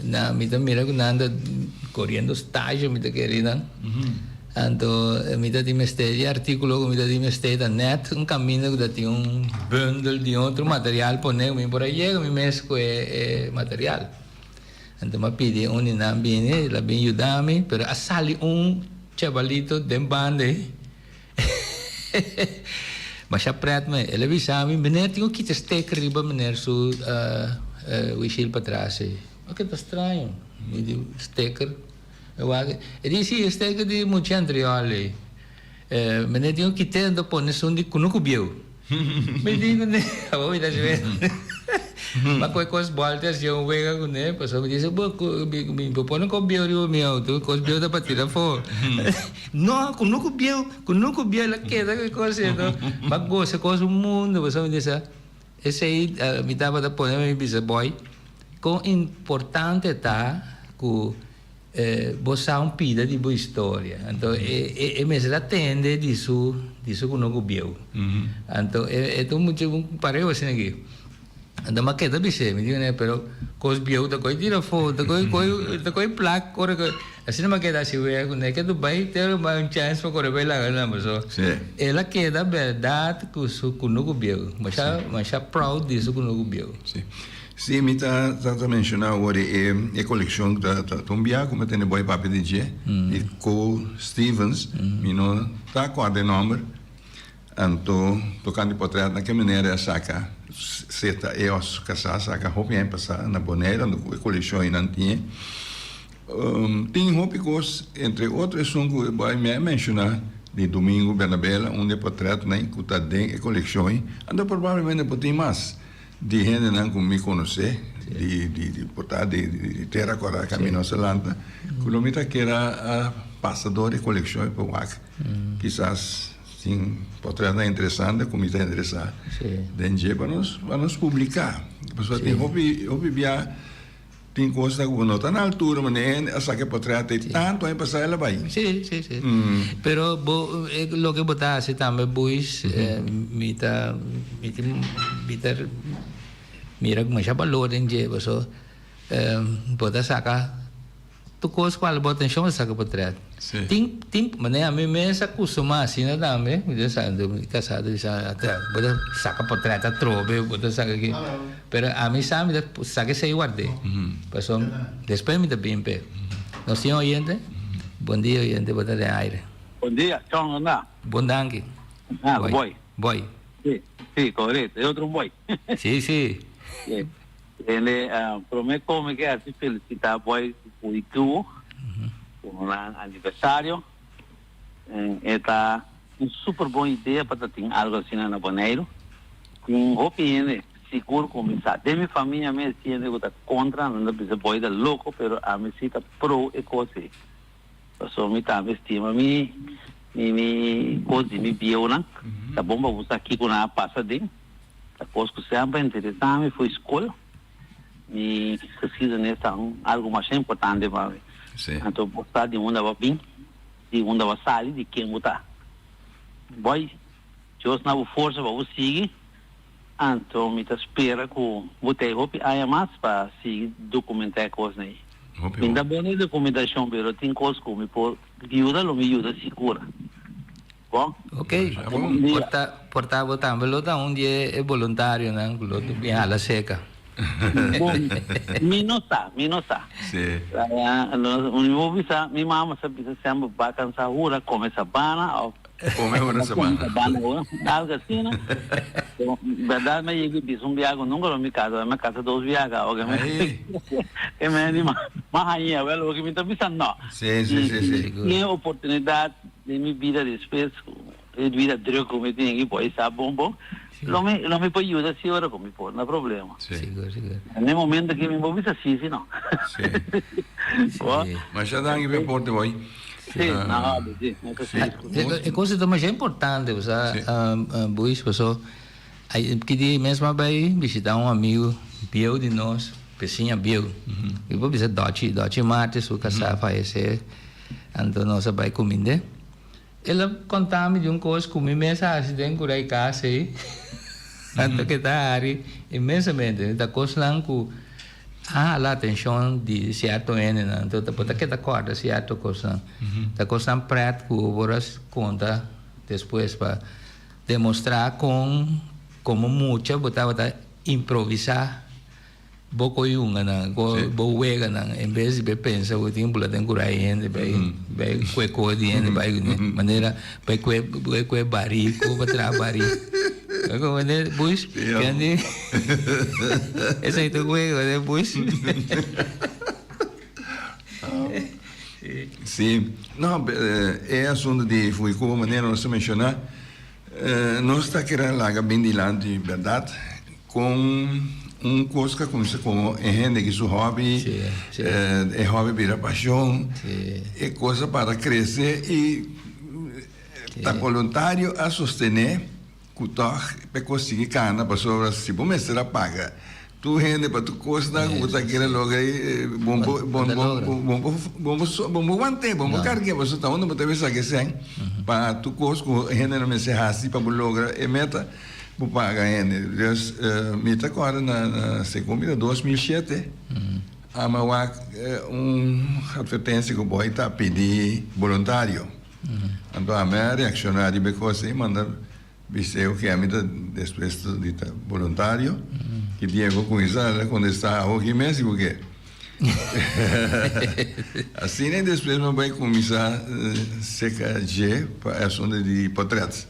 Speaker 3: na mita mira que nanda correndo estágio mita querida. Então, mita di mesteri articolo que mita di mesteri da net cammino que tinha bundle de outro material poner me por aí me mesco material. Então, me pedi não bem, ela bem ajudar-me, pero sali chavalito de bande. Mas já preto, ele avisava-me, menino, tinha que te stecker riba, menino, so, wishil para trás. O que tá estranho? Me diz, stecker. Ele disse, stecker de muito anteriore. Menino, tinha que te andar por nesse onde não viu. Me diz, né? Vou me dar mas qualquer coisa volta assim eu vejo com ele pessoal me diz me propõe com bicho meu tu com bicho da partida fora não com nunca bicho ela queda que coisa então mas gosta coisa do mundo pessoal me diz esse aí me dava da pôr me diz boy com importante tá com você pida de boa história então me se atende disso com nunca bicho então então muito pareu assim aqui anda maqueta bise me digo né pero cos bio da coi tira foto da coi placa corre assim não maqueta se vê né que tu vai ter uma chance para correr lá na mas ela queda verdade com o no bio mas já proud disso com o bio
Speaker 1: sim me tá mencionando agora é coleção da Tombia como tem boy papi DJ e co Stevens me não tá com o nome então tocando portrait na que maneira é saca seta eos casa saca roupa em passar na boneira no coleção e não tinha tem roupa entre outros são que vai me mencionar de domingo Bernabela onde portrait na incuta de coleção anda provavelmente pode mais de gente não como me conhecer de portar de terra cora caminho Salanta quilômetro que era passador de coleção para o quizás sim, portrait interessante, como está interessante. Daí vamos publicar. A pessoa tem tem coisa que não está na altura, mas essa que portrait tem tanto aí passar ela vai.
Speaker 3: Sim. Pero lo que botar se também bois mira como já valor em dia, pessoa botar saca tu coisa qual bota em chão saca portrait. Tem maneira a mim mesmo acostuma assim na dame, me sabe, casado já até bota saca portrait a trobe, bota saca aqui. Pero a mim sabe saca se guarde. Pessoal, depois me dá bem pé. Não senhor oyente? Bom dia oyente, bota de aire.
Speaker 6: Bom dia, chão anda.
Speaker 3: Bom danke. Boy.
Speaker 6: Sí, correcto, es otro boy.
Speaker 3: Sí.
Speaker 6: Ele prometo me que así felicitar boy por tu con el aniversario. Esta una super buena idea para tener algo así en Bonaire. Com opinião seguro começar. De minha família me siente que está contra, não precisa boy da louco, pero a mim está pro e coisa. Passou me tá estima me coisa me bio não. Tá bom para você aqui com a passadinha. A coisa que sempre interessante foi escola. E precisa nessa algo mais importante para mim. Então postar de onde vai vir, de onde vai sair, de quem votar. Boy, Deus na força para você seguir. Então me espera que botei roupa aí mais para seguir documentar coisas aí. Ainda boa documentação, pero tem coisas que me por ajuda segura. Bom?
Speaker 3: Ok. Portava também lota onde é voluntário, não? Lota bem ala seca.
Speaker 6: Bom, me não está.
Speaker 1: Sim.
Speaker 6: No visa, minha mama sabe que sempre vai cansar hora come sabana
Speaker 1: come uma semana.
Speaker 6: Algo assim, né? Verdade, mas eu fiz viagem nunca na minha casa 2 viagens, obviamente. Que me anima, mas rainha, o que me está pensando, não.
Speaker 1: Sim.
Speaker 6: E a oportunidade de minha vida depois, de vida droga como eu tinha aqui, pode estar bom. Não me pode ajudar se ora como pode, não há problema.
Speaker 3: Seguro.
Speaker 6: No momento que me envolvi assim, não.
Speaker 1: Mas já dá aqui para porta, boy.
Speaker 6: Sim, na hora, sim.
Speaker 3: É coisa mais importante, você, Buis, pessoal, que dia mesmo vai visitar um amigo, Biel de nós, Pecinha Biel. Eu vou visitar Dote Martes, o casal fallecer, então nós vai comer. Ela contava de coisa comi mensagem dentro da casa aí, então que tá ali imensamente, da coisa lá com a atenção de certo ene, então tá que tá corda certo coisa, da coisa prática que você conta depois para demonstrar como muita botava improvisar pouco yunga na bo wega na em vez de pensar o tempo lá tem curai gente vai cueco de gente vai maneira vai cueco barico vai trabalhar como né bus grande esse aí tu cueco né bus
Speaker 1: Sim, não, é assunto de fui como maneira nós mencionar, nós está querendo largar bem de lá de verdade com coisa como gente que seu hobby é hobby vira paixão, é coisa para crescer e está voluntário a sostener que para conseguir cana para sobre se bom mestre paga tu rende para tu costa que você quer logo aí bom mantém bom carga você está onde você vai sair sem para tu costa rende não me se assim para lograr é meta para pagar rende me tá agora na segunda 2007 a Mauá advertência que o boy está pedir voluntário então a minha reaccionária porque manda Viseu que a vida depois de voluntário que Diego com isso quando está aqui mesmo porque assim nem depois não vai começar CKG para assunto de portretos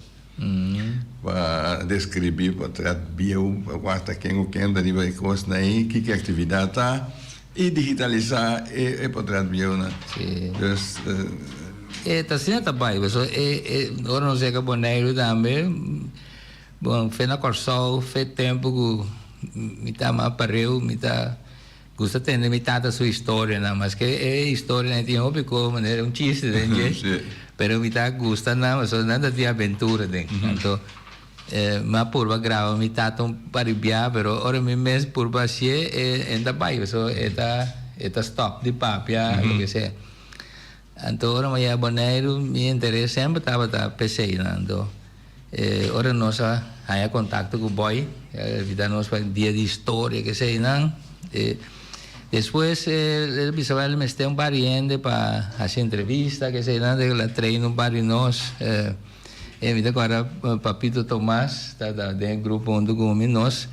Speaker 1: para descrever portreto bio quarta quem anda de vai coisa aí que atividade tá e digitalizar e portreto bio né
Speaker 3: tá sendo trabalho, pessoal. Agora não sei que boneiro também. Bom, fez na Corsol, fez tempo que me tá mais pareu, me tá gosta de me tá da sua história, não, mas que é história não tem óbvio maneira um chiste, né? Pero me tá gosta não, mas nada de aventura, né? Então, mas por grava me tá tão paribia, pero ora me mesmo por baixo é trabalho, pessoal. Tá stop de papia, o que seja. Então, ora, mas a boneiro, me interesse sempre estava pesquisando. Ora, nós aí contato com o boy, vida nós para dia de história, que sei, não. Depois, ele precisava me ter pariente para fazer entrevista, que sei, não, ele treina pari nós. Vida agora, Papito Tomás, está dentro do grupo onde comi nós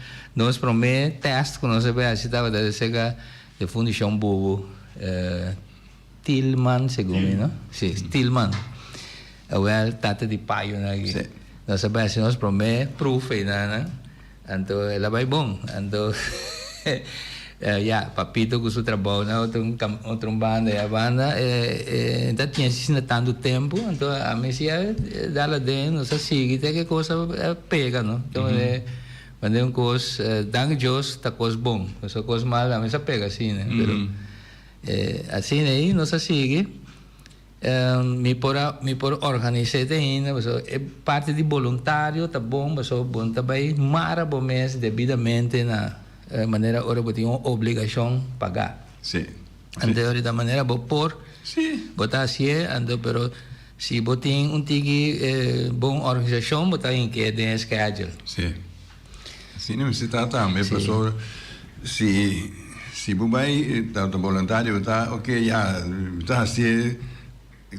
Speaker 3: promete teste que nós vai fazer, estava de Fundição Bobo. Tillman, segundo não? Sim, Tillman. Well, tata de paio na aqui. Nós sabemos nós promete proof né? Então ela vai bom. Então Papito com seu trabalho na outra banda a banda então tinha assistido tanto tempo, então a messia dela dentro, nós sigue até que coisa pega, não? Então quando é uma coisa, danke Deus, tá coisa bom, essa coisa mal a messia pega assim, né? Assim aí nós sigue me por organizar ainda, é parte de voluntário, tá bom, mas bom também maravilhoso devidamente na maneira ora botar uma obrigação pagar.
Speaker 1: Sim.
Speaker 3: Então da maneira por botar assim, então pero se botar tigre bom organização botar em que tem schedule.
Speaker 1: Sim. Assim não se trata também pessoal se vai tanto voluntário tá ok tá assim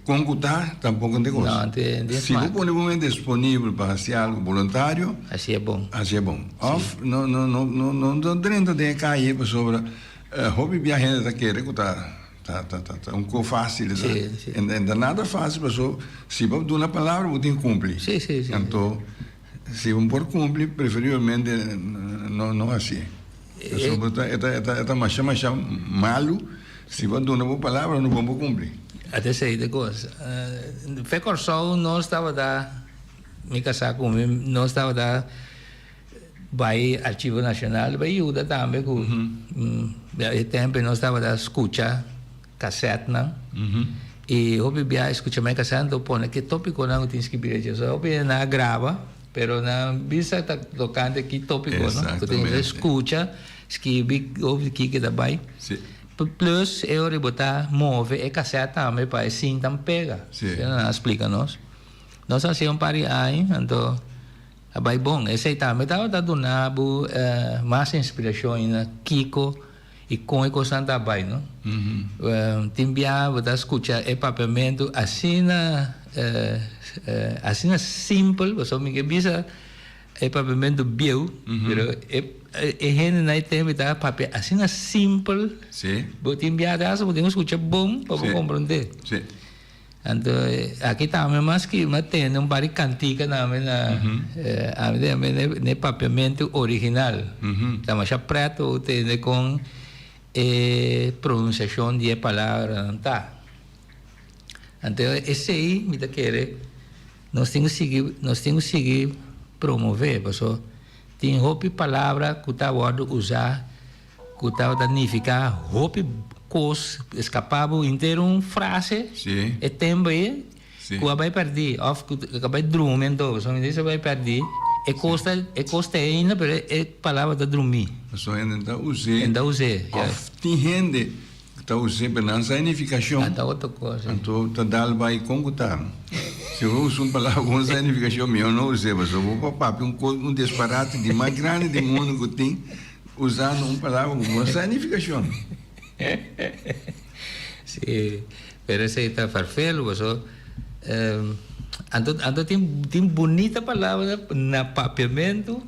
Speaker 1: como tá tampouco tem coisa
Speaker 3: não tem
Speaker 1: se você põe um disponível para fazer algo voluntário
Speaker 3: assim é bom
Speaker 1: off não dentro de cair sobre hobby viajando tá querendo tá um pouco fácil ainda nada fácil pessoal se você dá uma palavra você tem que cumprir então se você por cumprir preferivelmente não assim é mais malo se você dá uma palavra não vamos cumprir
Speaker 3: até sei de coisa foi Corsol não estava me casar com não estava vai Arquivo Nacional vai ajuda também com tempo não estava escutar cassete não E hopi bia escucha me casando pone que tópico não tem que vir isso. Hopi na grava, pero na bisa tá tocando aqui tópico, não? Tu tem que escuta, escreve, ouve aqui que daí.
Speaker 1: Sim.
Speaker 3: Plus eu rebotar move e cassete também para assim tam pega.
Speaker 1: Sim.
Speaker 3: Não explica nós. Nós assim um pari aí, então abai bom. Esse aí também tá dando mais inspiração na Kiko e com o Santa Bai, não? Timbia, você escuta é papiamento assim na simple, você me bisa é papiamento bio, pero gente não tem vida papel assim na simple.
Speaker 1: Sim.
Speaker 3: Você timbia dessa, você escuta bom para compreender.
Speaker 1: Sim.
Speaker 3: Então aqui também mais que tem um par cantica também na ne papiamento original. Estamos já preto tem com pronunciação de palavra não tá. Então esse aí me dá querer nós temos que seguir promover, porque tem hopi palavra que tá word usar que tá danificar hopi cos escapado inteiro frase e também que vai perder of que vai drumendo só me diz vai perder custa ainda pero é palavra da dormir
Speaker 1: só ainda usei tem gente que está usando para não significação
Speaker 3: tá outra coisa
Speaker 1: então tá dal vai concutar se eu uso uma palavra com significação eu não usei mas eu vou papar um disparate de mais grande do mundo que tem usando uma palavra com significação.
Speaker 3: Sim, pero esse está farfelo, você ando tem bonita palavra na papiamento,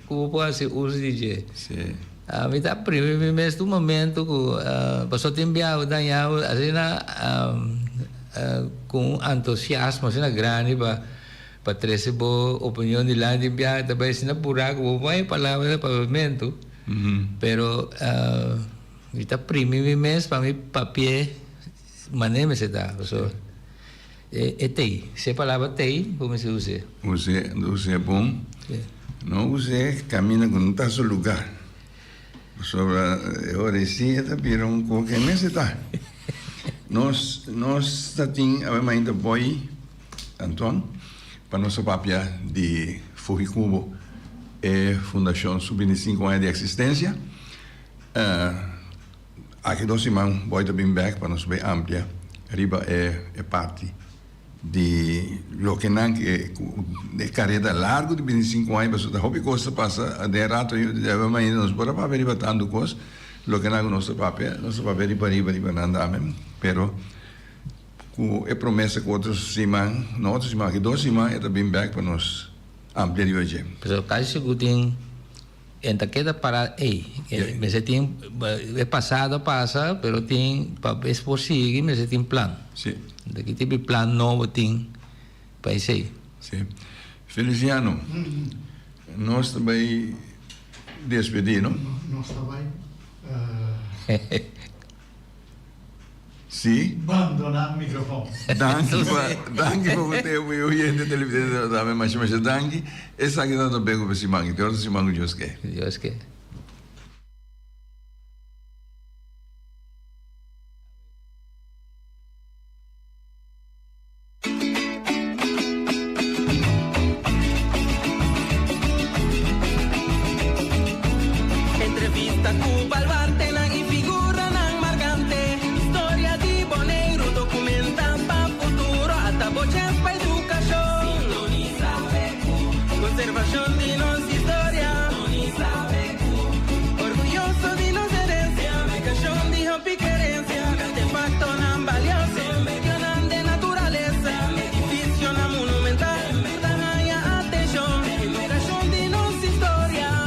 Speaker 3: como pode ser uso de
Speaker 1: sim.
Speaker 3: A mim tá primeiro mês do momento que você tem enviado danhado assim com entusiasmo assim grande para trazer boa opinião de lá de enviar também assim na buraco, vai palavra de papiamento, pero está primeiro mês para mim papel maneira se dá, so tei, se palavra tei, como se usa?
Speaker 1: Use é bom. Não use caminha com não seu lugar. Sobre a orecia tá viram qualquer necessidade. Nós tem ainda boy Anton para nosso papel de Fujicubo Fundação Subir 5 anos de existência. Aqui 2 semanas vou também back para nós bem ampla. Riba é parte de lo que não é carreira larga de 25 anos, mas a hobby coisa passa de rato eu ainda nós bora para ver tanto coisa, lo que não nosso papel riba não anda mesmo, pero é promessa que outros semanas, não outros semanas, que 2 semanas é também back para nós ampla de hoje.
Speaker 3: Pero casi seguro tem enta queda para mas tem passado passa, pero tem para expor seguir, mas tem plan.
Speaker 1: Sim.
Speaker 3: Daqui tipo plan novo tem para isso aí.
Speaker 1: Sim. Feliciano, nós também despedir, não?
Speaker 5: Nós também
Speaker 1: Sim.
Speaker 5: abandonar o microfone.
Speaker 1: Danke por você, eu ia na televisão também, mas danke. Essa aqui não pego para esse mangue, tem outro esse mangue Deus quer.
Speaker 3: Deus quer.
Speaker 7: Entrevista com Balbarte na figura na marcante história de Boneiro documenta para futuro até bochas para educação. Sintoniza conservação de nossa história.